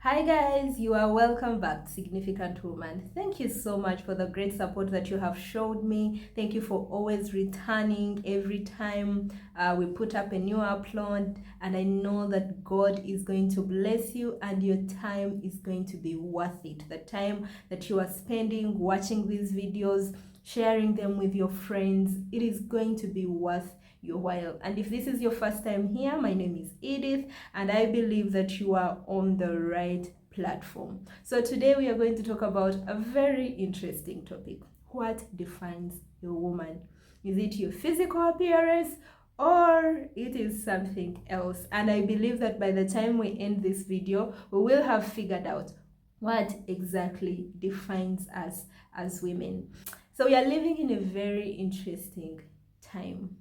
Hi guys, you are welcome back to Significant Woman. Thank you so much for the great support that you have showed me. Thank you for always returning every time we put up a new upload, and I know that God is going to bless you and your time is going to be worth it. The time that you are spending watching these videos, sharing them with your friends, it is going to be worth your while. And if this is your first time here, my name is Edith and I believe that you are on the right platform. So today we are going to talk about a very interesting topic. What defines a woman? Is it your physical appearance or it is something else? And I believe that by the time we end this video, we will have figured out what exactly defines us as women. So we are living in a very interesting time,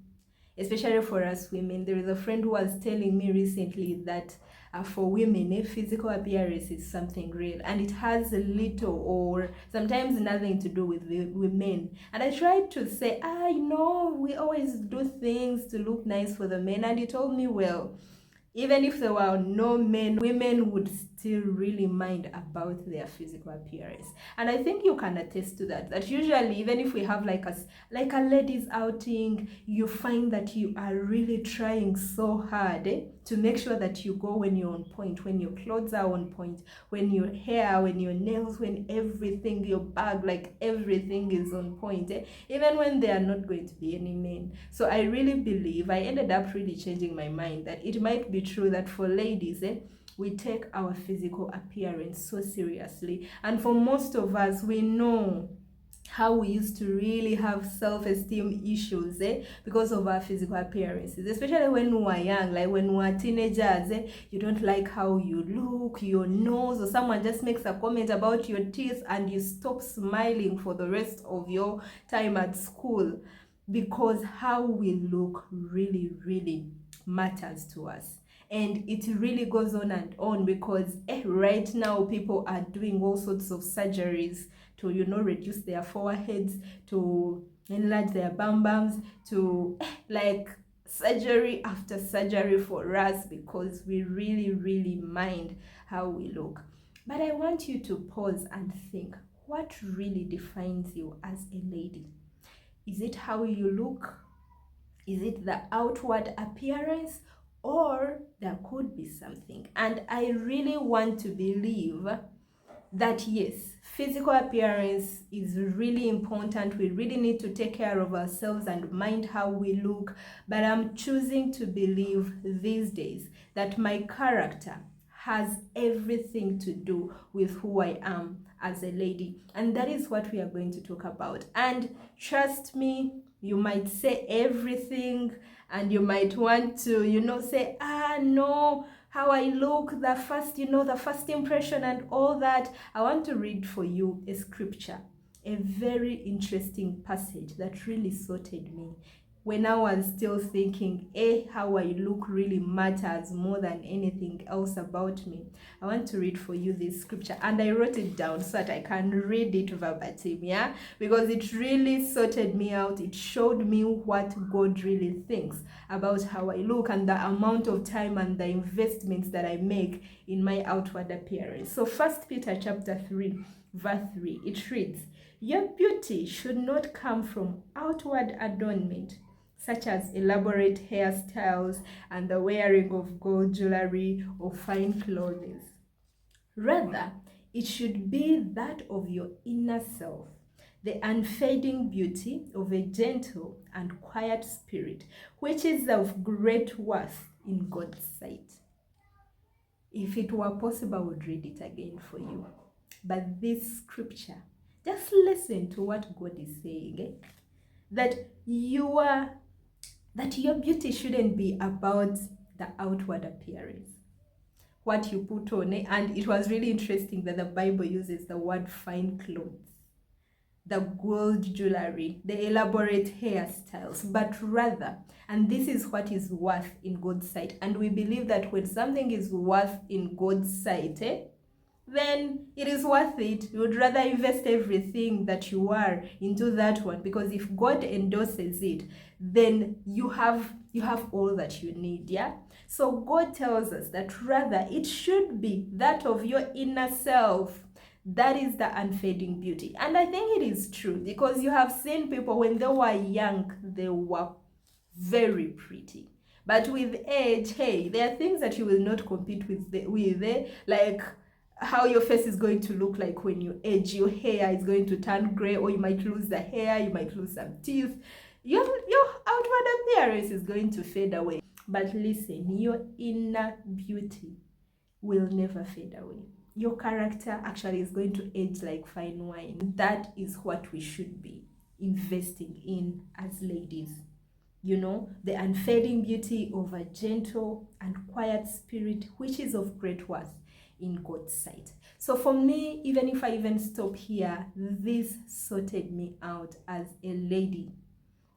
especially for us women. There is a friend who was telling me recently that for women, physical appearance is something real, and it has a little or sometimes nothing to do with the women. And I tried to say, I know we always do things to look nice for the men, and he told me, well, even if there were no men, women would still really mind about their physical appearance. And I think you can attest to that, that usually even if we have like a ladies outing, you find that you are really trying so hard to make sure that you go when you're on point, when your clothes are on point, when your hair, when your nails, when everything, your bag, like everything is on point, even when there are not going to be any men. So I really believe, I ended up really changing my mind that it might be true that for ladies, we take our physical appearance so seriously. And for most of us, we know how we used to really have self-esteem issues because of our physical appearances, especially when we were young, like when we were teenagers. You don't like how you look, your nose, or someone just makes a comment about your teeth and you stop smiling for the rest of your time at school, because how we look really matters to us. And it really goes on and on, because right now people are doing all sorts of surgeries to reduce their foreheads, to enlarge their bums, to like surgery after surgery for us, because we really mind how we look. But I want you to pause and think, what really defines you as a lady? Is it how you look? Is it the outward appearance? Or there could be something. And I really want to believe that yes, physical appearance is really important. We really need to take care of ourselves and mind how we look. But I'm choosing to believe these days that my character has everything to do with who I am as a lady. And that is what we are going to talk about. And trust me, you might say everything and you might want to, say, no, how I look, the first impression and all that. I want to read for you a scripture, a very interesting passage that really sorted me when I was still thinking, how I look really matters more than anything else about me. I want to read for you this scripture, and I wrote it down so that I can read it verbatim, because it really sorted me out. It showed me what God really thinks about how I look and the amount of time and the investments that I make in my outward appearance. So 1 Peter chapter 3, verse 3, it reads, "Your beauty should not come from outward adornment, such as elaborate hairstyles and the wearing of gold jewelry or fine clothes. Rather, it should be that of your inner self, the unfading beauty of a gentle and quiet spirit, which is of great worth in God's sight." If it were possible, I would read it again for you. But this scripture, just listen to what God is saying, that your beauty shouldn't be about the outward appearance, what you put on. And it was really interesting that the Bible uses the word fine clothes, the gold jewelry, the elaborate hairstyles, but rather, and this is what is worth in God's sight. And we believe that when something is worth in God's sight, then it is worth it. You would rather invest everything that you are into that one, because if God endorses it, then you have you have all that you need. Yeah, so God tells us that rather it should be that of your inner self that is the unfading beauty. And I think it is true, because you have seen people when they were young, they were very pretty, but with age, hey, there are things that you will not compete with, like how your face is going to look like when you age. Your hair is going to turn gray, or you might lose the hair, you might lose some teeth. Your outward appearance is going to fade away. But listen, your inner beauty will never fade away. Your character actually is going to age like fine wine. That is what we should be investing in as ladies. You know, the unfading beauty of a gentle and quiet spirit, which is of great worth in God's sight. So for me, even if I even stop here, this sorted me out as a lady.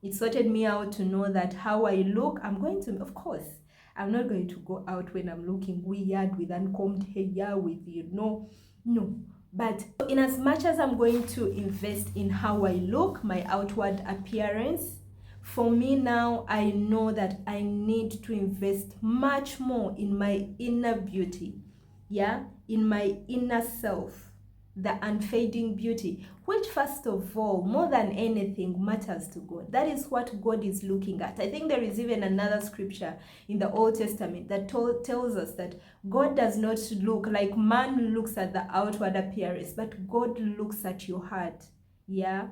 It sorted me out to know that how I look, I'm going to, of course, I'm not going to go out when I'm looking weird with uncombed hair, with, no. But in as much as I'm going to invest in how I look, my outward appearance, for me now, I know that I need to invest much more in my inner beauty, yeah, in my inner self, the unfading beauty, which first of all, more than anything, matters to God. That is what God is looking at. I think there is even another scripture in the Old Testament that tells us that God does not look like man looks at the outward appearance, but God looks at your heart. Yeah.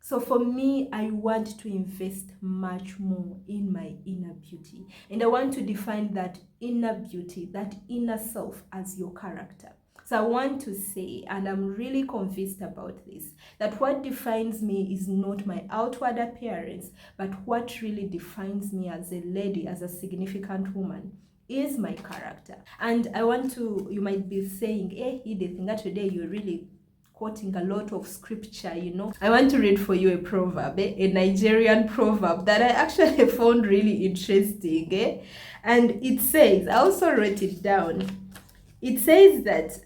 So for me, I want to invest much more in my inner beauty. And I want to define that inner beauty, that inner self, as your character. So I want to say, and I'm really convinced about this, that what defines me is not my outward appearance, but what really defines me as a lady, as a significant woman, is my character. And I want to, you might be saying, hey, Edith, that today you're really quoting a lot of scripture, you know. I want to read for you a proverb, a Nigerian proverb that I actually found really interesting. And it says, I also wrote it down. It says that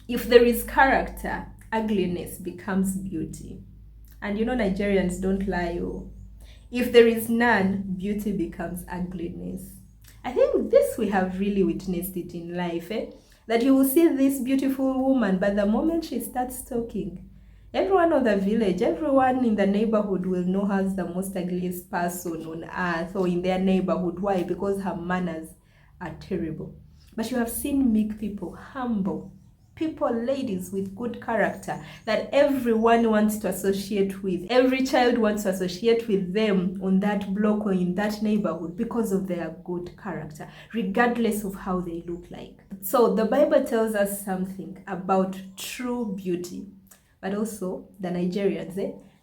if there is character, ugliness becomes beauty. And you know, Nigerians don't lie. Oh. If there is none, beauty becomes ugliness. I think this we have really witnessed it in life, that you will see this beautiful woman, but the moment she starts talking, everyone of the village, everyone in the neighborhood will know her as the most ugliest person on earth, or in their neighborhood. Why? Because her manners are terrible. But you have seen meek people, humble people, ladies with good character that everyone wants to associate with. Every child wants to associate with them on that block or in that neighborhood because of their good character, regardless of how they look like. So the Bible tells us something about true beauty, but also the Nigerians,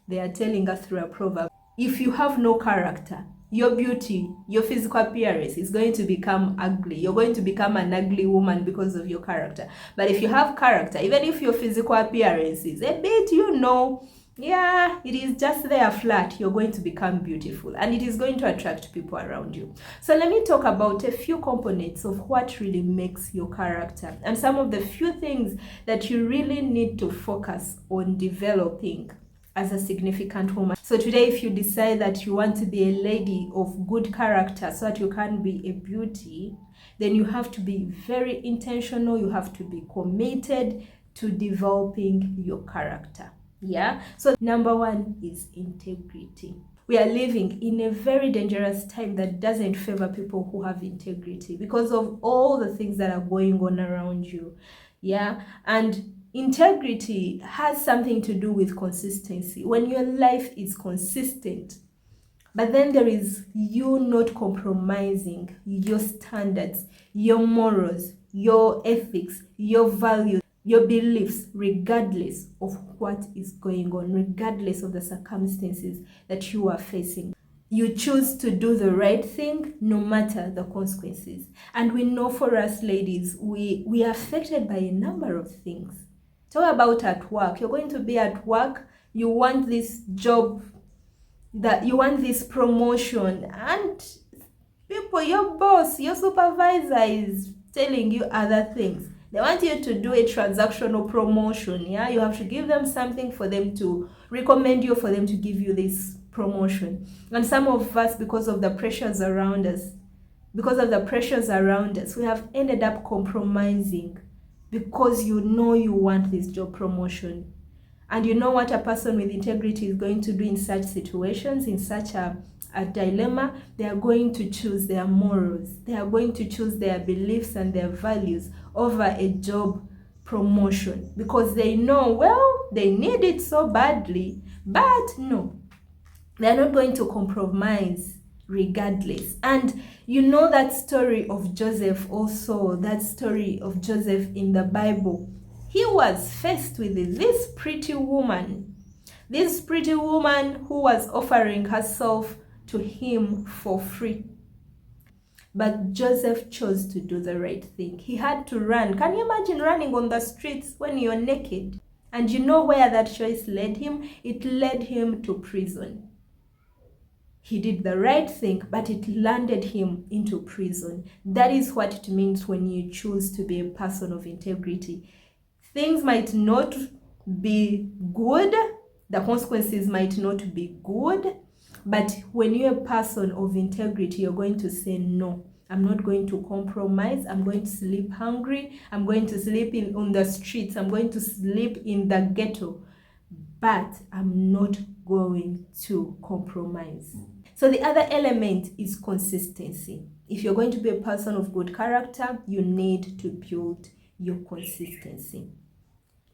they are telling us through a proverb, if you have no character, your beauty, your physical appearance is going to become ugly. You're going to become an ugly woman because of your character. But if you have character, even if your physical appearance is a bit, yeah, it is just there flat, you're going to become beautiful, and it is going to attract people around you. So let me talk about a few components of what really makes your character, and some of the few things that you really need to focus on developing as a significant woman. So today, if you decide that you want to be a lady of good character so that you can be a beauty, then you have to be very intentional. You have to be committed to developing your character. Yeah. So number one is integrity. We are living in a very dangerous time that doesn't favor people who have integrity because of all the things that are going on around you. Yeah. And integrity has something to do with consistency. When your life is consistent, but then there is you not compromising your standards, your morals, your ethics, your values, your beliefs, regardless of what is going on, regardless of the circumstances that you are facing. You choose to do the right thing no matter the consequences. And we know for us ladies, we are affected by a number of things. Talk about at work. You're going to be at work, you want this job, that you want this promotion, and people, your boss, your supervisor is telling you other things. They want you to do a transactional promotion. Yeah, you have to give them something for them to recommend you, for them to give you this promotion. And some of us, because of the pressures around us, we have ended up compromising because you know you want this job promotion. And you know what a person with integrity is going to do in such situations, in such a dilemma? They are going to choose their morals. They are going to choose their beliefs and their values over a job promotion because they know, well, they need it so badly, but no, they're not going to compromise regardless. And you know that story of Joseph also, that story of Joseph in the Bible. He was faced with this pretty woman who was offering herself to him for free. But Joseph chose to do the right thing. He had to run. Can you imagine running on the streets when you're naked? And you know where that choice led him? It led him to prison. He did the right thing, but it landed him into prison. That is what it means when you choose to be a person of integrity. Things might not be good, the consequences might not be good, but when you're a person of integrity, you're going to say, no, I'm not going to compromise. I'm going to sleep hungry. I'm going to sleep on the streets. I'm going to sleep in the ghetto, but I'm not going to compromise. So the other element is consistency. If you're going to be a person of good character, you need to build your consistency.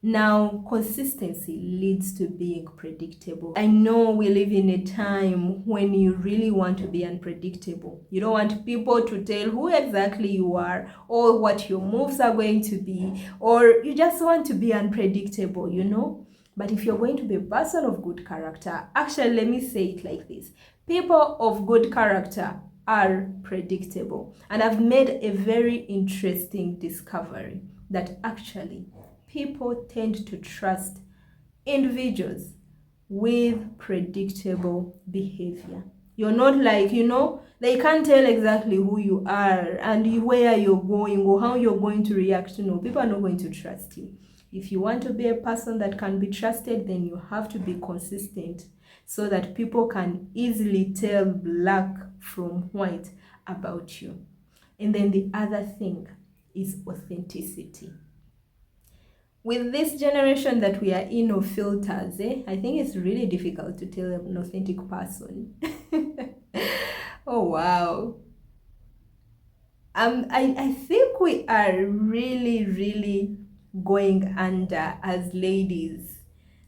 Now, consistency leads to being predictable. I know we live in a time when you really want to be unpredictable. You don't want people to tell who exactly you are or what your moves are going to be, or you just want to be unpredictable, you know? But if you're going to be a person of good character, actually, let me say it like this. People of good character are predictable. And I've made a very interesting discovery that actually people tend to trust individuals with predictable behavior. You're not like, they can't tell exactly who you are and where you're going or how you're going to react. No, people are not going to trust you. If you want to be a person that can be trusted, then you have to be consistent so that people can easily tell black from white about you. And then the other thing is authenticity. With this generation that we are in of filters, I think it's really difficult to tell an authentic person. Oh, wow. I think we are really, really going under as ladies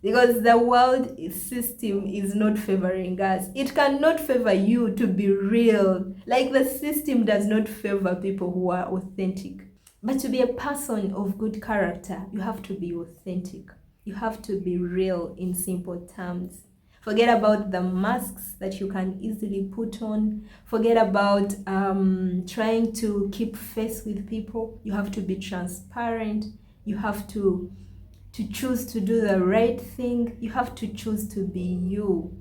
because the world system is not favoring us. It cannot favor you to be real. Like the system does not favor people who are authentic. But to be a person of good character, you have to be authentic. You have to be real in simple terms. Forget about the masks that you can easily put on. Forget about trying to keep face with people. You have to be transparent. You have to choose to do the right thing. You have to choose to be you,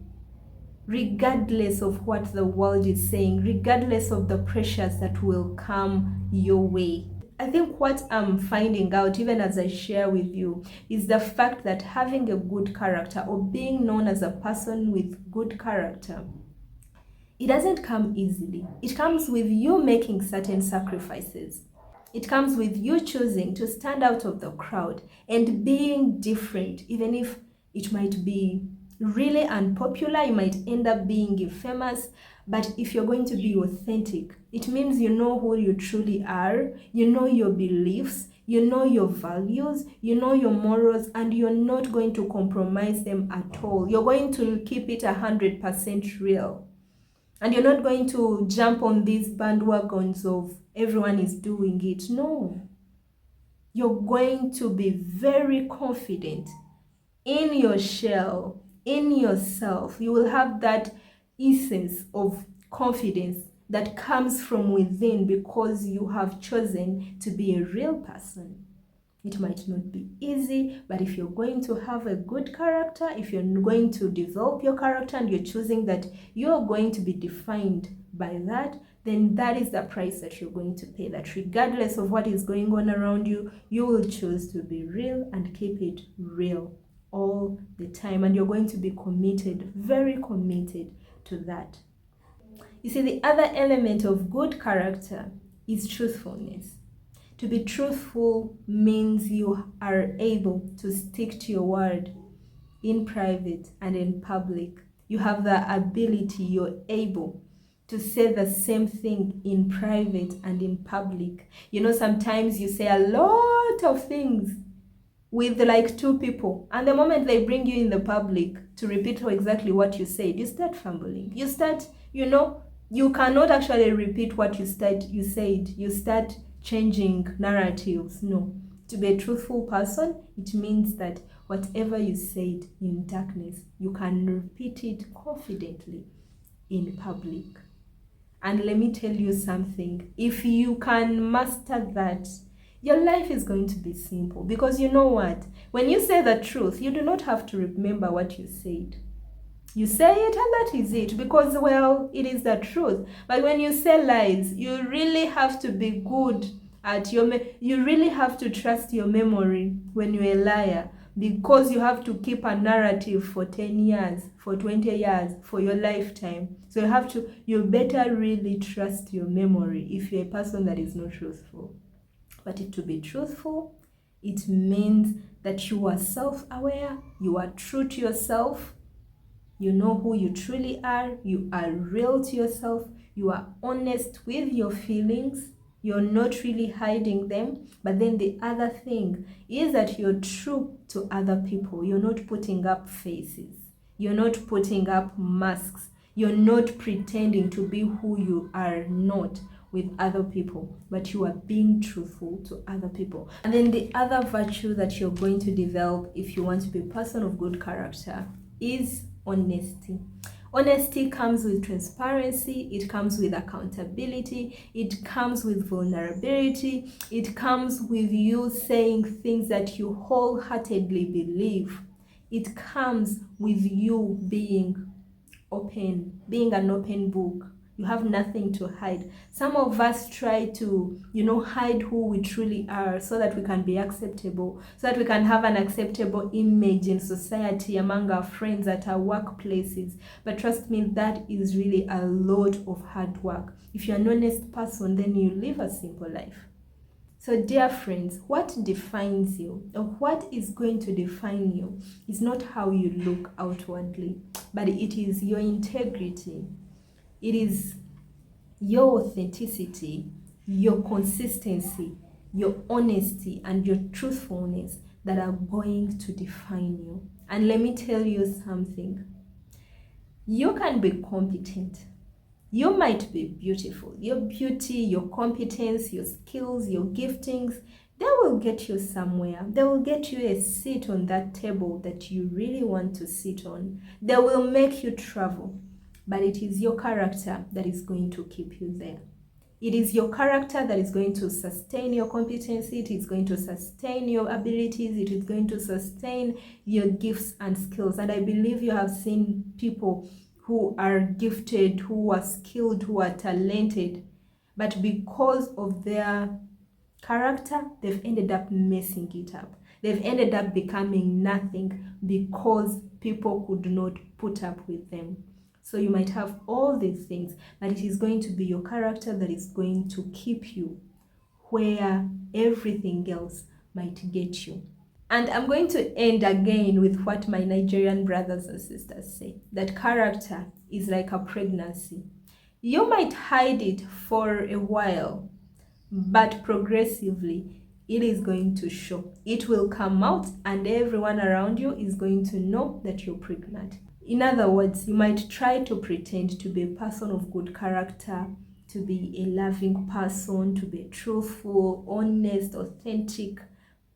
regardless of what the world is saying, regardless of the pressures that will come your way. I think what I'm finding out, even as I share with you, is the fact that having a good character or being known as a person with good character, it doesn't come easily. It comes with you making certain sacrifices. It comes with you choosing to stand out of the crowd and being different, even if it might be really unpopular, you might end up being infamous. But if you're going to be authentic, it means you know who you truly are, you know your beliefs, you know your values, you know your morals, and you're not going to compromise them at all. You're going to keep it 100% real. And you're not going to jump on these bandwagons of everyone is doing it. No. You're going to be very confident in your shell, in yourself. You will have that essence of confidence that comes from within because you have chosen to be a real person. It might not be easy, but if you're going to have a good character, if you're going to develop your character and you're choosing that you're going to be defined by that, then that is the price that you're going to pay. That regardless of what is going on around you, you will choose to be real and keep it real. all the time, and you're going to be committed, very committed to that. You see, the other element of good character is truthfulness. To be truthful means you are able to stick to your word in private and in public. You have the ability, you're able to say the same thing in private and in public. You know, sometimes you say a lot of things with like two people, and the moment they bring you in the public to repeat exactly what you said, you start fumbling. You start, you cannot actually repeat what you said. You start changing narratives. No. To be a truthful person, it means that whatever you said in darkness, you can repeat it confidently in public. And let me tell you something. If you can master that, your life is going to be simple. Because you know what? When you say the truth, you do not have to remember what you said. You say it and that is it, because, well, it is the truth. But when you say lies, you really have to be good at you really have to trust your memory when you're a liar, because you have to keep a narrative for 10 years, for 20 years, for your lifetime. So you better really trust your memory if you're a person that is not truthful. But to be truthful, it means that you are self-aware, you are true to yourself, you know who you truly are, you are real to yourself, you are honest with your feelings, you're not really hiding them. But then the other thing is that you're true to other people. You're not putting up faces, you're not putting up masks, you're not pretending to be who you are not with other people, but you are being truthful to other people. And then the other virtue that you're going to develop if you want to be a person of good character is honesty. Honesty comes with transparency, it comes with accountability, it comes with vulnerability, it comes with you saying things that you wholeheartedly believe. It comes with you being open, being an open book. You have nothing to hide. Some of us try to, hide who we truly are so that we can be acceptable, so that we can have an acceptable image in society, among our friends, at our workplaces. But trust me, that is really a lot of hard work. If you're an honest person, then you live a simple life. So dear friends, what defines you, or what is going to define you, is not how you look outwardly, but it is your integrity. It is your authenticity, your consistency, your honesty, and your truthfulness that are going to define you. And let me tell you something. You can be competent. You might be beautiful. Your beauty, your competence, your skills, your giftings, they will get you somewhere. They will get you a seat on that table that you really want to sit on. They will make you travel. But it is your character that is going to keep you there. It is your character that is going to sustain your competency. It is going to sustain your abilities. It is going to sustain your gifts and skills. And I believe you have seen people who are gifted, who are skilled, who are talented, but because of their character, they've ended up messing it up. They've ended up becoming nothing because people could not put up with them. So you might have all these things, but it is going to be your character that is going to keep you where everything else might get you. And I'm going to end again with what my Nigerian brothers and sisters say, that character is like a pregnancy. You might hide it for a while, but progressively it is going to show. It will come out and everyone around you is going to know that you're pregnant. In other words, you might try to pretend to be a person of good character, to be a loving person, to be a truthful, honest, authentic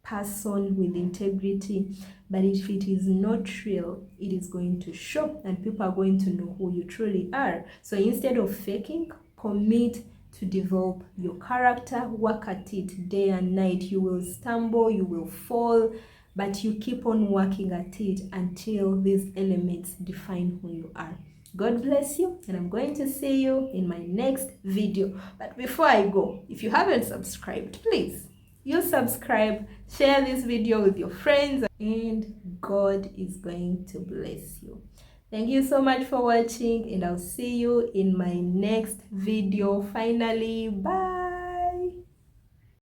person with integrity. But if it is not real, it is going to show and people are going to know who you truly are. So instead of faking, commit to develop your character, work at it day and night. You will stumble, you will fall, but you keep on working at it until these elements define who you are. God bless you, and I'm going to see you in my next video. But before I go, if you haven't subscribed, please you subscribe, share this video with your friends, and God is going to bless you. Thank you so much for watching, and I'll see you in my next video. Finally, bye.